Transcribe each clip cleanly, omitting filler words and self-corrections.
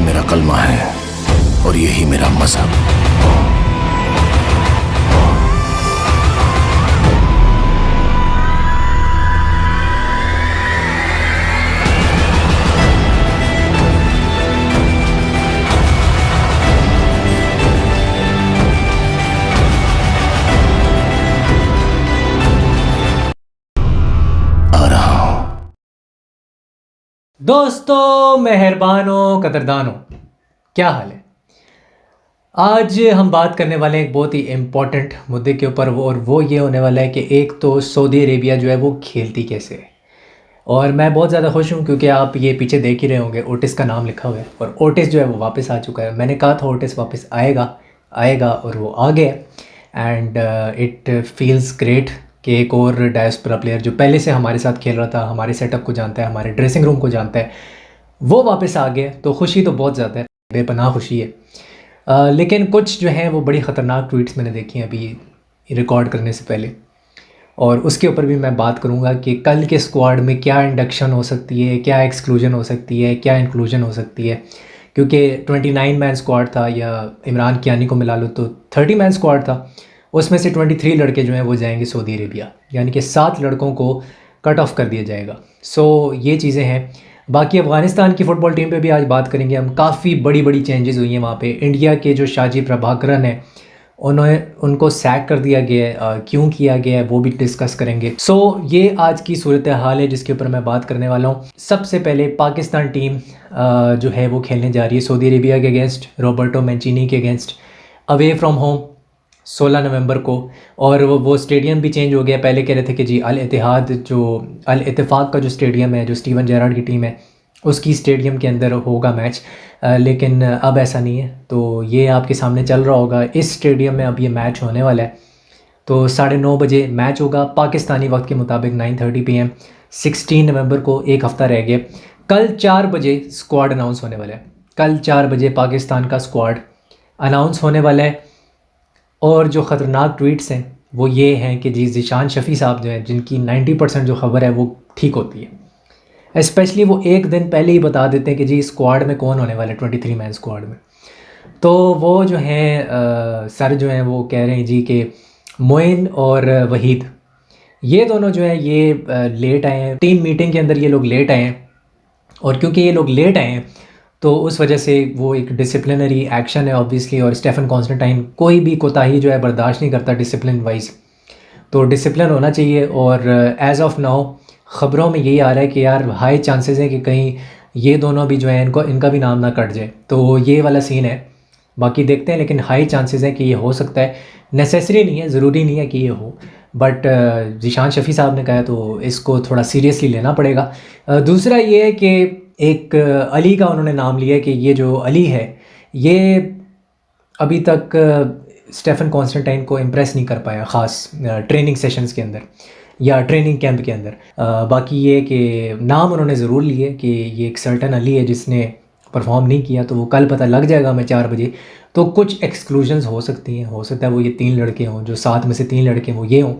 मेरा कलमा है और यही मेरा मजहब। दोस्तों, मेहरबानों, कदरदानों, क्या हाल है। आज हम बात करने वाले हैं एक बहुत ही इम्पोर्टेंट मुद्दे के ऊपर, और वो ये होने वाला है कि एक तो सऊदी अरेबिया जो है वो खेलती कैसे है। और मैं बहुत ज़्यादा खुश हूँ क्योंकि आप ये पीछे देख ही रहे होंगे, ओटिस का नाम लिखा हुआ है और ओटिस जो है वो वापस आ चुका है। मैंने कहा था ओटिस वापस आएगा और वो आ गया। एंड इट फील्स ग्रेट कि एक और डायस्पोरा प्लेयर जो पहले से हमारे साथ खेल रहा था, हमारे सेटअप को जानता है, हमारे ड्रेसिंग रूम को जानता है, वो वापस आ गया। तो खुशी तो बहुत ज़्यादा है, बेपनाह खुशी है। लेकिन कुछ जो है वो बड़ी ख़तरनाक ट्वीट्स मैंने देखी हैं अभी रिकॉर्ड करने से पहले, और उसके ऊपर भी मैं बात करूंगा कि कल के स्क्वाड में क्या इंडक्शन हो सकती है, क्या एक्सक्लूजन हो सकती है, क्या इंक्लूजन हो सकती है। क्योंकि 29 मैन स्क्वाड था, या इमरान कियानी को मिला लो तो 30 मैन स्क्वाड था। उसमें से 23 लड़के जो हैं वो जाएंगे सऊदी अरेबिया, यानी कि 7 लड़कों को कट ऑफ कर दिया जाएगा। सो ये चीज़ें हैं। बाकी अफ़गानिस्तान की फ़ुटबॉल टीम पे भी आज बात करेंगे हम। काफ़ी बड़ी बड़ी चेंजेस हुई हैं वहाँ पे। इंडिया के जो शाजी प्रभाकरन है उनको सैक कर दिया गया है। क्यों किया गया है वो भी डिस्कस करेंगे। सो ये आज की सूरत हाल है जिसके ऊपर मैं बात करने वाला हूँ। सबसे पहले पाकिस्तान टीम जो है वो खेलने जा रही है सऊदी अरेबिया के अगेंस्ट, रॉबर्टो मैंचिनी के अगेंस्ट, अवे फ्रॉम होम 16 नवंबर को। और वो स्टेडियम भी चेंज हो गया। पहले कह रहे थे कि जी अल इत्तेहाद, जो अल इत्तेफाक का जो स्टेडियम है, जो स्टीवन जेरार्ड की टीम है, उसकी स्टेडियम के अंदर होगा मैच। लेकिन अब ऐसा नहीं है। तो ये आपके सामने चल रहा होगा, इस स्टेडियम में अब ये मैच होने वाला है। तो 9:30 बजे मैच होगा पाकिस्तानी वक्त के मुताबिक 9:30 PM 16 नवंबर को। एक हफ़्ता रह गया। कल 4 बजे स्क्वाड अनाउंस होने वाला है। कल 4 बजे पाकिस्तान का स्क्वाड अनाउंस होने वाला है। और जो ख़तरनाक ट्वीट्स हैं वो ये हैं कि जी ज़ीशान शफ़ी साहब जो हैं, जिनकी 90% जो ख़बर है वो ठीक होती है। स्पेशली वो एक दिन पहले ही बता देते हैं कि जी स्क्वाड में कौन होने वाला है 23 मैन स्क्वाड में। तो वो जो हैं सर जो हैं वो कह रहे हैं जी कि मोइन और वहीद, ये दोनों जो है ये लेट आए हैं टीम मीटिंग के अंदर। ये लोग लेट आए हैं, और क्योंकि ये लोग लेट आए हैं तो उस वजह से वो एक डिसिप्लिनरी एक्शन है ऑब्वियसली। और स्टेफन कॉन्स्टेंटाइन कोई भी कोताही जो है बर्दाश्त नहीं करता डिसिप्लिन वाइज। तो डिसिप्लिन होना चाहिए। और एज़ ऑफ नाउ ख़बरों में यही आ रहा है कि यार हाई चांसेस हैं कि कहीं ये दोनों भी जो है इनका भी नाम ना कट जाए। तो ये वाला सीन है। बाकी देखते हैं, लेकिन हाई चांसेस हैं कि ये हो सकता है। नेसेसरी नहीं है, ज़रूरी नहीं है कि ये हो, बट ज़ीशान शफ़ी साहब ने कहा तो इसको थोड़ा सीरियसली लेना पड़ेगा। दूसरा ये है कि एक अली का उन्होंने नाम लिया कि ये जो अली है ये अभी तक स्टेफन कॉन्स्टेंटाइन को इम्प्रेस नहीं कर पाया, ख़ास ट्रेनिंग सेशंस के अंदर या ट्रेनिंग कैंप के अंदर। बाकी ये कि नाम उन्होंने ज़रूर लिए कि ये एक सर्टन अली है जिसने परफॉर्म नहीं किया। तो वो कल पता लग जाएगा हमें 4 बजे। तो कुछ एक्सक्लूजन्स हो सकती हैं, हो सकता है वो ये 3 लड़के हों, जो 7 में से 3 लड़के वो ये हों।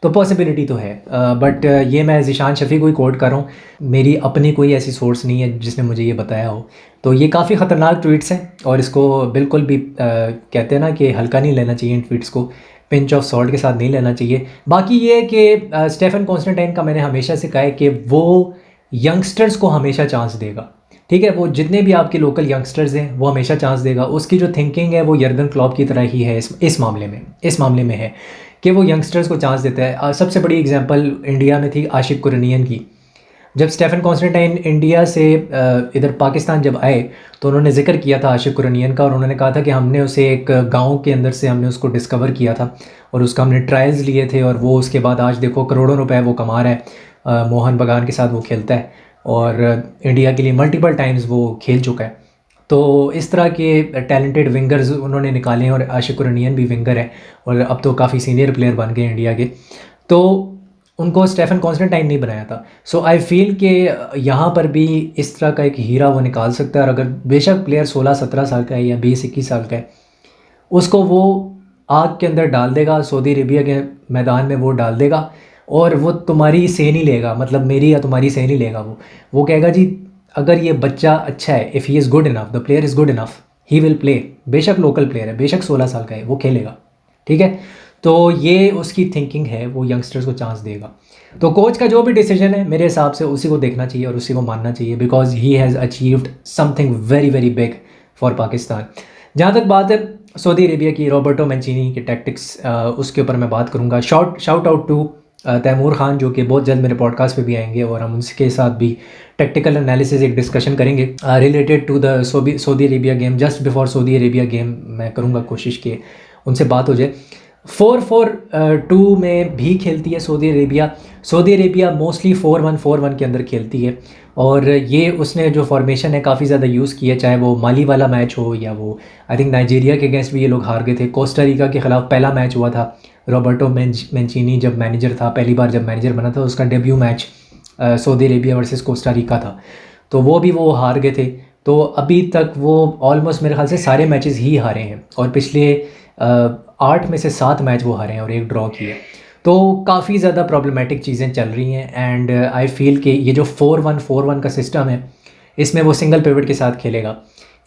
तो पॉसिबिलिटी तो है। बट ये मैं ज़ीशान शफ़ी को ही कोट कर रहा हूँ, मेरी अपनी कोई ऐसी सोर्स नहीं है जिसने मुझे ये बताया हो। तो ये काफ़ी ख़तरनाक ट्वीट्स हैं और इसको बिल्कुल भी कहते हैं ना कि हल्का नहीं लेना चाहिए। इन ट्वीट्स को पिंच ऑफ सॉल्ट के साथ नहीं लेना चाहिए। बाकी ये है कि स्टेफन कॉन्स्टेंटाइन का मैंने हमेशा से कहा है कि वो यंगस्टर्स को हमेशा चांस देगा। ठीक है, वो जितने भी आपके लोकल यंगस्टर्स हैं वो हमेशा चांस देगा। उसकी जो थिंकिंग है वो यर्गन क्लॉप की तरह ही है इस मामले में है कि वो यंगस्टर्स को चांस देता है। सबसे बड़ी एग्जांपल इंडिया में थी आशिक कुरैनियन की। जब स्टेफन कॉन्स्टेंटाइन इंडिया से इधर पाकिस्तान जब आए तो उन्होंने जिक्र किया था आशिक कुरैनियन का, और उन्होंने कहा था कि हमने उसे एक गांव के अंदर से हमने उसको डिस्कवर किया था और उसका हमने ट्रायल्स लिए थे। और वो उसके बाद आज देखो करोड़ों रुपए वो कमा रहा है। मोहन बगान के साथ वो खेलता है और इंडिया के लिए मल्टीपल टाइम्स वो खेल चुका है। तो इस तरह के टैलेंटेड विंगर्स उन्होंने निकाले हैं, और आशिक कुरैनियन भी विंगर है और अब तो काफ़ी सीनियर प्लेयर बन गए इंडिया के। तो उनको स्टेफन कॉन्स्टेंटाइन नहीं बनाया था। सो आई फील कि यहाँ पर भी इस तरह का एक हीरा वो निकाल सकता है। और अगर बेशक प्लेयर 16-17 साल का है या 20-21 साल का है, उसको वो आग के अंदर डाल देगा, सऊदी अरेबिया के मैदान में वो डाल देगा, और वो तुम्हारी से नहीं लेगा, मतलब मेरी या तुम्हारी से नहीं लेगा। वो कहेगा जी अगर ये बच्चा अच्छा है, if he is good enough, the player is good enough, he will play. बेशक लोकल प्लेयर है, बेशक 16 साल का है, वो खेलेगा, ठीक है। तो ये उसकी थिंकिंग है, वो यंगस्टर्स को चांस देगा। तो कोच का जो भी डिसीजन है मेरे हिसाब से उसी को देखना चाहिए और उसी को मानना चाहिए, because he has achieved something very very big for Pakistan. जहाँ तक बात है सऊदी अरेबिया की, रॉबर्टो मैंचिनी की टैक्टिक्स, उसके ऊपर मैं बात करूँगा। Shout out to Taimur Khan, जो कि बहुत जल्द मेरे पॉडकास्ट पे भी आएंगे और हम उनके साथ भी टेक्टिकल एनालिसिस एक डिस्कशन करेंगे related to the Saudi Arabia game. Just before Saudi Arabia game मैं करूँगा कोशिश कि उनसे बात हो जाए। 4-4-2 में भी खेलती है Saudi Arabia. Saudi Arabia mostly 4-1-4-1 के अंदर खेलती है, और ये उसने जो फॉर्मेशन है काफ़ी ज़्यादा यूज़ की है, चाहे वो माली वाला मैच हो या वो आई थिंक नाइजीरिया के अगेंस्ट भी ये लोग हार गए थे। कोस्टारिका के ख़िलाफ़ पहला मैच हुआ था, रॉबर्टो मैंचिनी जब मैनेजर था, पहली बार जब मैनेजर बना था, उसका debut match Saudi Arabia versus Costa Rica था, तो वो हार गए थे। तो अभी तक वो ऑलमोस्ट मेरे ख्याल से सारे मैचेस ही हारे हैं, और पिछले 8 में से 7 मैच वो हारे हैं और 1 ड्रॉ किया। तो काफ़ी ज़्यादा प्रॉब्लमेटिक चीज़ें चल रही हैं, एंड आई फील कि ये जो 4-1-4-1 का सिस्टम है, इसमें वो सिंगल पिवट के साथ खेलेगा।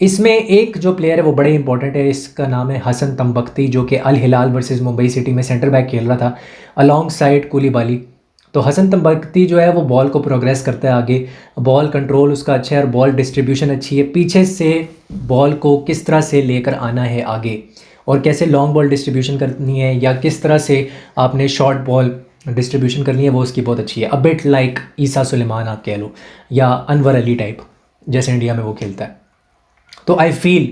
इसमें एक जो प्लेयर है वो बड़े इंपॉर्टेंट है, इसका नाम है हसन तंबख्ती, जो कि अल हिलाल वर्सेस मुंबई सिटी में सेंटर बैक खेल रहा था अलॉन्ग साइड कूलीबाली। तो हसन तंबख्ती जो है वो बॉल को प्रोग्रेस करता है आगे, बॉल कंट्रोल उसका अच्छा है और बॉल डिस्ट्रीब्यूशन अच्छी है। पीछे से बॉल को किस तरह से लेकर आना है आगे, और कैसे लॉन्ग बॉल डिस्ट्रीब्यूशन करनी है, या किस तरह से आपने शॉर्ट बॉल डिस्ट्रीब्यूशन करनी है, वो उसकी बहुत अच्छी है। अ बिट लाइक ईसा सुलेमान आप कह लो, या अनवर अली टाइप, जैसे इंडिया में वो खेलता है। तो आई फील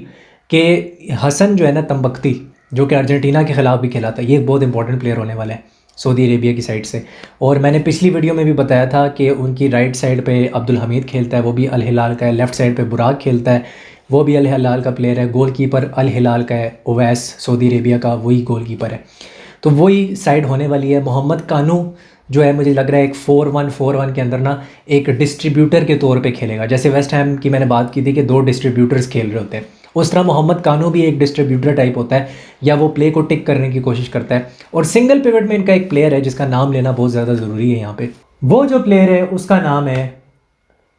कि हसन जो है ना तंबख्ती, जो कि अर्जेंटीना के ख़िलाफ़ भी खेला था, ये बहुत इंपॉर्टेंट प्लेयर होने वाला है सऊदी अरेबिया की साइड से। और मैंने पिछली वीडियो में भी बताया था कि उनकी राइट साइड पे अब्दुल हमीद खेलता है, वो भी अल हिलाल का है। लेफ़्ट साइड पे बुराक खेलता है, वो भी अल हिलाल का प्लेयर है। गोलकीपर अल हिलाल का है ओवैस, सऊदी अरेबिया का वही गोलकीपर है। तो वही साइड होने वाली है। मोहम्मद कानू जो है, मुझे लग रहा है एक 4-1-4-1 के अंदर ना एक डिस्ट्रीब्यूटर के तौर पे खेलेगा। जैसे वेस्ट हैम की मैंने बात की थी कि 2 डिस्ट्रीब्यूटर्स खेल रहे होते हैं, उस तरह मोहम्मद कानू भी एक डिस्ट्रीब्यूटर टाइप होता है, या वो प्ले को टिक करने की कोशिश करता है। और सिंगल पिवट में इनका एक प्लेयर है जिसका नाम लेना बहुत ज़्यादा ज़रूरी है यहाँ पे। वो जो प्लेयर है उसका नाम है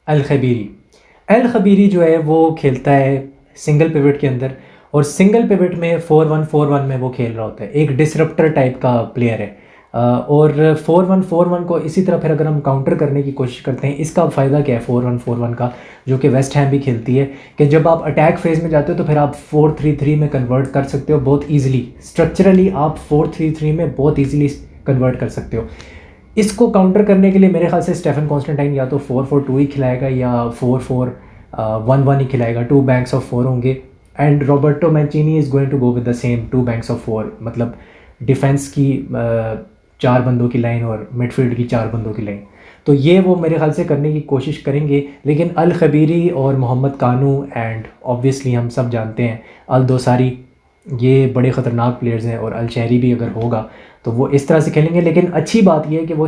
अल खबीरी। अल खबीरी जो है वो खेलता है सिंगल पिवट के अंदर, और सिंगल पिवट में 4-1-4-1 में वो खेल रहा होता है। एक डिसरप्टर टाइप का प्लेयर है। और 4-1-4-1 को इसी तरह फिर अगर हम काउंटर करने की कोशिश करते हैं, इसका फ़ायदा क्या है 4-1-4-1 का, जो कि वेस्ट हैम भी खेलती है, कि जब आप अटैक फेज़ में जाते हो तो फिर आप 4-3-3 में कन्वर्ट कर सकते हो बहुत ईजिली। स्ट्रक्चरली आप 4-3-3 में बहुत ईजिली कन्वर्ट कर सकते हो। इसको काउंटर करने के लिए मेरे ख्याल से स्टेफन कॉन्स्टेंटाइन या तो 4-4-2 ही खिलाएगा, या 4-4-1-1 ही खिलाएगा। 2 बैंक्स ऑफ 4 होंगे, and Roberto Mancini is going to go with the same 2 banks of 4, मतलब डिफेंस की 4 बंदों की लाइन और मिडफील्ड की 4 बंदों की लाइन। तो ये वो मेरे ख्याल से करने की कोशिश करेंगे। लेकिन अल खबीरी और मोहम्मद कानू, एंड ऑब्वियसली हम सब जानते हैं अल दोसारी, ये बड़े ख़तरनाक प्लेयर्स हैं। और अल शहरी भी अगर होगा तो वो इस तरह से खेलेंगे। लेकिन अच्छी बात यह है कि वो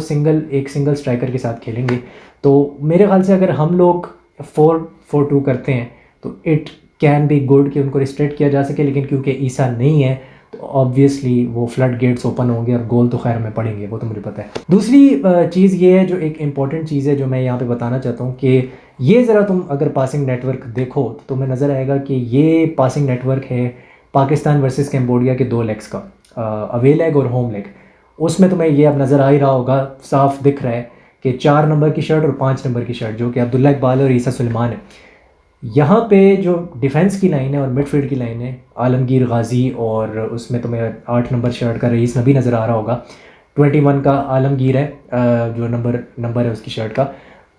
एक सिंगल स्ट्राइकर के साथ खेलेंगे। तो मेरे ख्याल से अगर हम लोग 4-4-2 करते हैं तो इट कैन बी गुड कि उनको रिस्ट्रिक्ट किया जा सके। लेकिन क्योंकि ईसा नहीं है तो ऑब्वियसली वो फ्लड गेट्स ओपन होंगे और गोल तो खैर में पड़ेंगे, वो तो मुझे पता है। दूसरी चीज़ ये है, जो एक इम्पॉर्टेंट चीज़ है जो मैं यहाँ पे बताना चाहता हूँ, कि ये ज़रा तुम अगर पासिंग नेटवर्क देखो तो तुम्हें नज़र आएगा कि ये पासिंग नेटवर्क है पाकिस्तान वर्सेस कैम्बोडिया के 2 लेग्स का, अवे लेग और होम लेग। उसमें तुम्हें ये अब नज़र आ ही रहा होगा, साफ दिख रहा है कि 4 नंबर की शर्ट और 5 नंबर की शर्ट, जो कि अब्दुल्ला इकबाल और ईसा सुलेमान है। यहाँ पे जो डिफेंस की लाइन है और मिडफील्ड की लाइन है, आलमगीर गाजी, और उसमें तुम्हें 8 नंबर शर्ट का रईस नबी नज़र आ रहा होगा। 21 का आलमगीर है, जो नंबर है उसकी शर्ट का,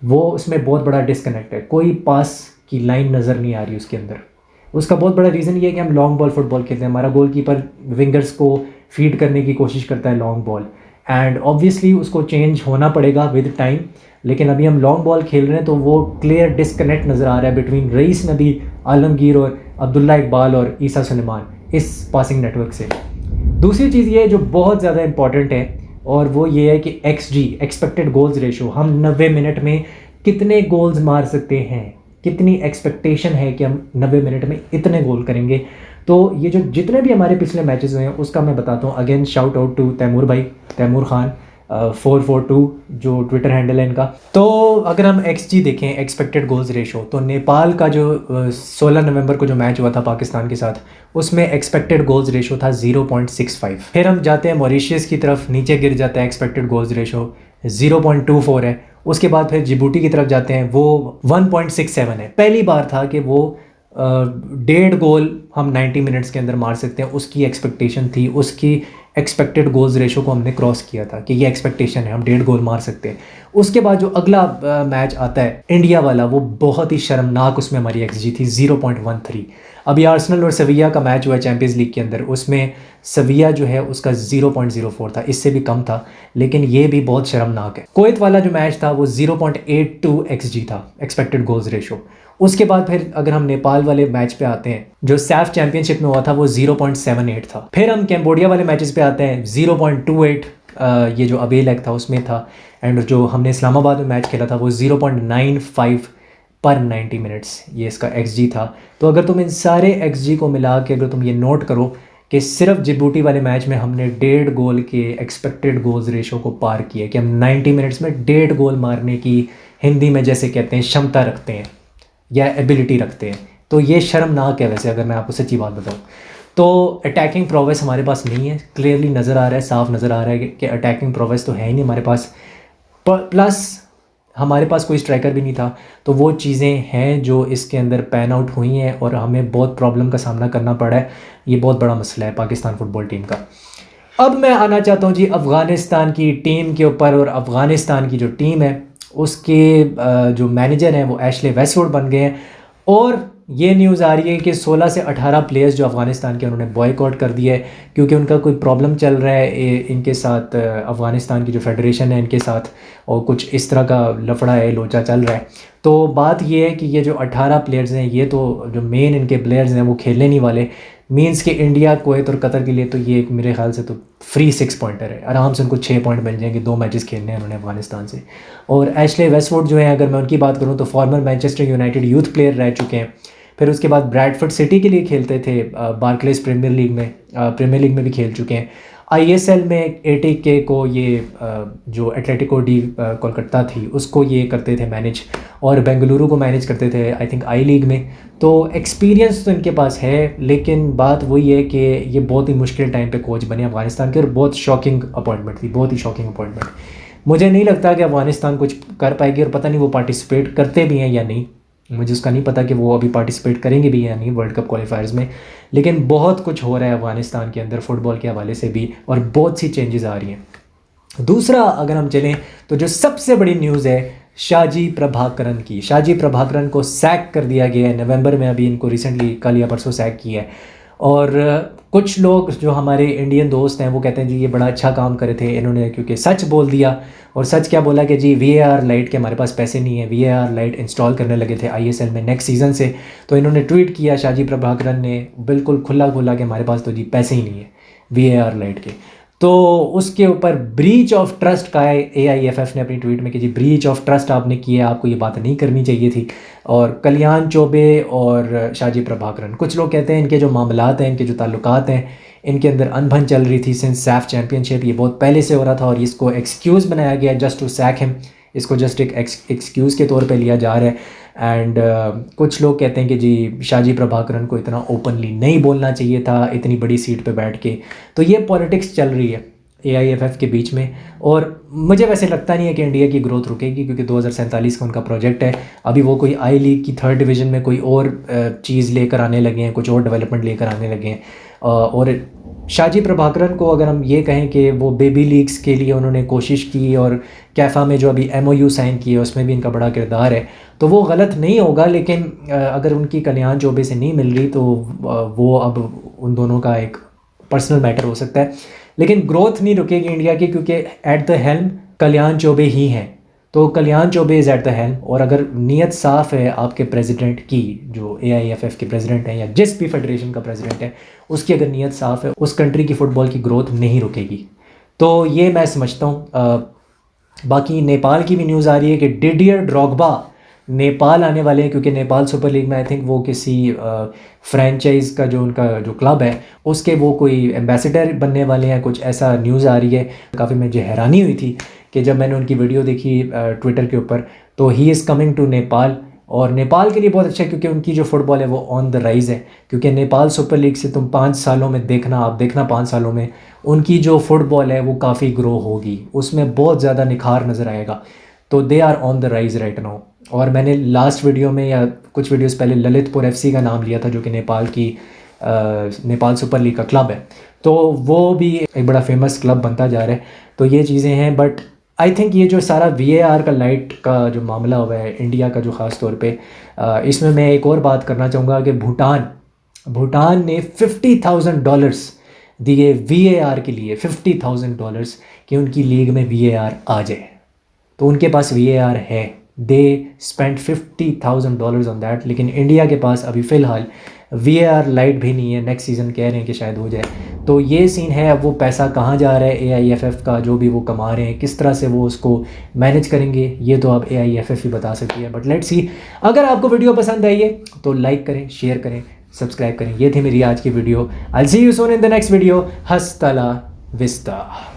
वो उसमें बहुत बड़ा डिस्कनेक्ट है। कोई पास की लाइन नज़र नहीं आ रही उसके अंदर। उसका बहुत बड़ा रीज़न ये है कि हम लॉन्ग बॉल फुटबॉल खेलते हैं। हमारा गोलकीपर विंगर्स को फीड करने की कोशिश करता है लॉन्ग बॉल, एंड ऑब्वियसली उसको चेंज होना पड़ेगा विद टाइम। लेकिन अभी हम लॉन्ग बॉल खेल रहे हैं तो वो क्लियर डिस्कनेक्ट नज़र आ रहा है बिटवीन रईस नबी, आलमगीर और अब्दुल्ला इकबाल और ईसा सुलेमान इस पासिंग नेटवर्क से। दूसरी चीज़ ये है जो बहुत ज़्यादा इंपॉर्टेंट है, और वो ये है कि XG, एक्सपेक्टेड गोल्स रेशो, हम 90 मिनट में कितने गोल्स मार सकते हैं, कितनी एक्सपेक्टेशन है कि हम 90 मिनट में इतने गोल करेंगे। तो ये जो जितने भी हमारे पिछले मैचेस हुए हैं उसका मैं बताता हूँ। Again shout out to Taimur भाई, तैमूर खान, 442 जो ट्विटर हैंडल है इनका। तो अगर हम XG देखें, एक्सपेक्टेड गोल्स रेशो, तो नेपाल का जो 16 नवंबर को जो मैच हुआ था पाकिस्तान के साथ, उसमें एक्सपेक्टेड गोल्स रेशो था 0.65। फिर हम जाते हैं मॉरिशियस की तरफ, नीचे गिर जाता है, एक्सपेक्टेड गोल्स रेशो 0.24 है। उसके बाद फिर जिबूटी की तरफ जाते हैं, वो 1.67 है। पहली बार था कि वो 1.5 गोल हम 90 मिनट्स के अंदर मार सकते हैं, उसकी एक्सपेक्टेशन थी, उसकी एक्सपेक्टेड गोल्स रेशो को हमने क्रॉस किया था कि ये एक्सपेक्टेशन है, हम 1.5 गोल मार सकते हैं। उसके बाद जो अगला मैच आता है इंडिया वाला, वो बहुत ही शर्मनाक, उसमें हमारी XG थी 0.13। अभी आर्सेनल और सविया का मैच हुआ है चैंपियंस लीग के अंदर, उसमें सविया जो है उसका 0.04 था, इससे भी कम था, लेकिन ये भी बहुत शर्मनाक है। कुवैत वाला जो मैच था वो 0.82 XG था, एक्सपेक्टेड गोल्स रेशो। उसके बाद फिर अगर हम नेपाल वाले मैच पे आते हैं, जो सैफ चैंपियनशिप में हुआ था, वो 0.78 था। फिर हम कैम्बोडिया वाले मैचेस पे आते हैं, 0.28 ये जो अवे लेग था उसमें था, एंड जो हमने इस्लामाबाद में मैच खेला था वो 0.95 पर 90 मिनट्स ये इसका XG था। तो अगर तुम इन सारे XG को मिला के अगर तुम ये नोट करो कि सिर्फ जिबूटी वाले मैच में हमने 1.5 गोल के एक्सपेक्टेड गोल्स रेशो को पार किया, कि हम 90 मिनट्स में 1.5 गोल मारने की, हिंदी में जैसे कहते हैं, क्षमता रखते हैं या एबिलिटी रखते हैं। तो ये शर्मनाक है वैसे, अगर मैं आपको सच्ची बात बताऊं तो। अटैकिंग प्रोवेस हमारे पास नहीं है, क्लियरली नज़र आ रहा है, साफ नज़र आ रहा है कि अटैकिंग प्रोवेस तो है ही नहीं हमारे पास, प्लस हमारे पास कोई स्ट्राइकर भी नहीं था। तो वो चीज़ें हैं जो इसके अंदर पैन आउट हुई हैं और हमें बहुत प्रॉब्लम का सामना करना पड़ा है। ये बहुत बड़ा मसला है पाकिस्तान फुटबॉल टीम का। अब मैं आना चाहता हूँ जी अफ़गानिस्तान की टीम के ऊपर, और अफ़गानिस्तान की जो टीम है उसके जो मैनेजर हैं वो एशले वेस्टवुड बन गए हैं, और ये न्यूज़ आ रही है कि 16 से 18 प्लेयर्स जो अफ़गानिस्तान के उन्होंने बॉयकॉट कर दिया है, क्योंकि उनका कोई प्रॉब्लम चल रहा है इनके साथ, अफ़गानिस्तान की जो फेडरेशन है इनके साथ, और कुछ इस तरह का लफड़ा है, लोचा चल रहा है। तो बात ये है कि ये जो 18 प्लेयर्स हैं, ये तो जो मेन इनके प्लेयर्स हैं वो खेलने नहीं वाले। मींस कि इंडिया, कुवैत और कतर के लिए तो ये मेरे ख्याल से तो फ्री 6 पॉइंटर है, आराम से उनको 6 पॉइंट मिल जाएंगे। 2 मैचेस खेलने हैं उन्होंने अफगानिस्तान से। और एशले वेस्टवुड जो है, अगर मैं उनकी बात करूँ तो farmer Manchester United youth player रह चुके हैं। फिर उसके बाद ब्रैडफोर्ड सिटी के लिए खेलते थे, बार्कलेस प्रीमियर लीग में भी खेल चुके हैं। ISL में ATK को ये जो एटलेटिको डी कोलकाता थी उसको ये करते थे मैनेज, और बेंगलुरु को मैनेज करते थे आई थिंक आई लीग में। तो एक्सपीरियंस तो इनके पास है, लेकिन बात वही है कि ये बहुत ही मुश्किल टाइम पे कोच बने अफगानिस्तान के, और बहुत शॉकिंग अपॉइंटमेंट थी, बहुत ही शॉकिंग अपॉइंटमेंट। मुझे नहीं लगता कि अफगानिस्तान कुछ कर पाएगी, और पता नहीं वो पार्टिसिपेट करते भी हैं या नहीं, मुझे उसका नहीं पता कि वो अभी पार्टिसिपेट करेंगे भी या नहीं वर्ल्ड कप क्वालिफायर्स में। लेकिन बहुत कुछ हो रहा है अफगानिस्तान के अंदर फुटबॉल के हवाले से भी, और बहुत सी चेंजेस आ रही हैं। दूसरा अगर हम चलें तो जो सबसे बड़ी न्यूज़ है शाजी प्रभाकरन की। शाजी प्रभाकरन को सैक कर दिया गया है नवंबर में, अभी इनको रिसेंटली कल या परसों सैक किया है। और कुछ लोग जो हमारे इंडियन दोस्त हैं वो कहते हैं जी ये बड़ा अच्छा काम करे थे इन्होंने, क्योंकि सच बोल दिया। और सच क्या बोला कि जी VAR लाइट के हमारे पास पैसे नहीं है, VAR लाइट इंस्टॉल करने लगे थे ISL में नेक्स्ट सीज़न से। तो इन्होंने ट्वीट किया शाजी प्रभाकरन ने बिल्कुल खुला कि हमारे पास तो जी पैसे ही नहीं है VAR लाइट के। तो उसके ऊपर ब्रीच ऑफ ट्रस्ट का है AIFF ने अपनी ट्वीट में कि जी ब्रीच ऑफ ट्रस्ट आपने किया, आपको ये बात नहीं करनी चाहिए थी। और कल्याण चौबे और शाजी प्रभाकरन, कुछ लोग कहते हैं इनके जो मामलात हैं, इनके जो ताल्लुकात हैं, इनके अंदर अनबन चल रही थी सिंस सैफ चैम्पियनशिप। ये बहुत पहले से हो रहा था, और इसको एक्सक्यूज़ बनाया गया जस्ट टू सैक हिम, इसको जस्ट एक एक्सक्यूज़ के तौर पे लिया जा रहा है। एंड कुछ लोग कहते हैं कि जी शाजी प्रभाकरन को इतना ओपनली नहीं बोलना चाहिए था इतनी बड़ी सीट पे बैठ के। तो ये पॉलिटिक्स चल रही है AIFF के बीच में, और मुझे वैसे लगता नहीं है कि इंडिया की ग्रोथ रुकेगी, क्योंकि 2047 का उनका प्रोजेक्ट है। अभी वो कोई आई लीग की 3rd डिवीज़न में कोई और चीज़ लेकर आने लगे हैं, कुछ और डेवलपमेंट लेकर आने लगे हैं। और शाजी प्रभाकरन को अगर हम ये कहें कि वो बेबी लीग्स के लिए उन्होंने कोशिश की, और कैफ़ा में जो अभी MOU साइन किए उसमें भी इनका बड़ा किरदार है, तो वो गलत नहीं होगा। लेकिन अगर उनकी कल्याण चौबे से नहीं मिल रही तो वो अब उन दोनों का एक पर्सनल मैटर हो सकता है। लेकिन ग्रोथ नहीं रुकेगी इंडिया की, क्योंकि at the helm Kalyan Chaubey ही हैं। तो Kalyan Chaubey is at the helm, और अगर नीयत साफ़ है आपके प्रेसिडेंट की, जो AIFF के प्रेसिडेंट हैं या जिस भी फेडरेशन का प्रेसिडेंट है, उसकी अगर नीयत साफ़ है, उस कंट्री की फ़ुटबॉल की ग्रोथ नहीं रुकेगी। तो ये मैं समझता हूँ। बाकी नेपाल की भी न्यूज़ आ रही है कि डिडियर ड्रॉगबा नेपाल आने वाले हैं, क्योंकि नेपाल सुपर लीग में आई थिंक वो किसी फ्रेंचाइज का जो उनका जो क्लब है उसके वो कोई एम्बेसडर बनने वाले हैं, कुछ ऐसा न्यूज़ आ रही है। काफ़ी मुझे हैरानी हुई थी कि जब मैंने उनकी वीडियो देखी ट्विटर के ऊपर, तो he is coming to Nepal. और नेपाल के लिए बहुत अच्छा है क्योंकि उनकी जो फुटबॉल है वो ऑन द राइज़ है, क्योंकि नेपाल सुपर लीग से तुम 5 सालों में देखना, आप देखना 5 सालों में उनकी जो फुटबॉल है वो काफ़ी ग्रो होगी, उसमें बहुत ज़्यादा निखार नज़र आएगा। तो they are on the rise right now. और मैंने लास्ट वीडियो में या कुछ वीडियोस पहले ललितपुर एफसी का नाम लिया था, जो कि नेपाल की नेपाल सुपर लीग का क्लब है, तो वो भी एक बड़ा फेमस क्लब बनता जा रहा है। तो ये चीज़ें हैं, बट आई थिंक ये जो सारा VAR का लाइट का जो मामला हुआ है इंडिया का, जो ख़ास तौर पे इसमें मैं एक और बात करना चाहूँगा कि भूटान ने $50,000 दिए VAR के लिए, $50,000 कि उनकी लीग में VAR आ जाए। तो उनके पास VAR है, दे स्पेंड $50,000 ऑन दैट। लेकिन इंडिया के पास अभी फ़िलहाल VAR लाइट भी नहीं है। नेक्स्ट सीज़न कह रहे हैं कि शायद हो जाए। तो ये सीन है। अब वो पैसा कहाँ जा रहा है AIFF का, जो भी वो कमा रहे हैं, किस तरह से वो उसको मैनेज करेंगे, ये तो अब AIFF ही बता सकती है। But let's see. अगर आपको वीडियो पसंद आई है तो लाइक करें, शेयर करें, सब्सक्राइब करें। ये थी मेरी आज की video. I see you soon in the next video. Hasta la vista.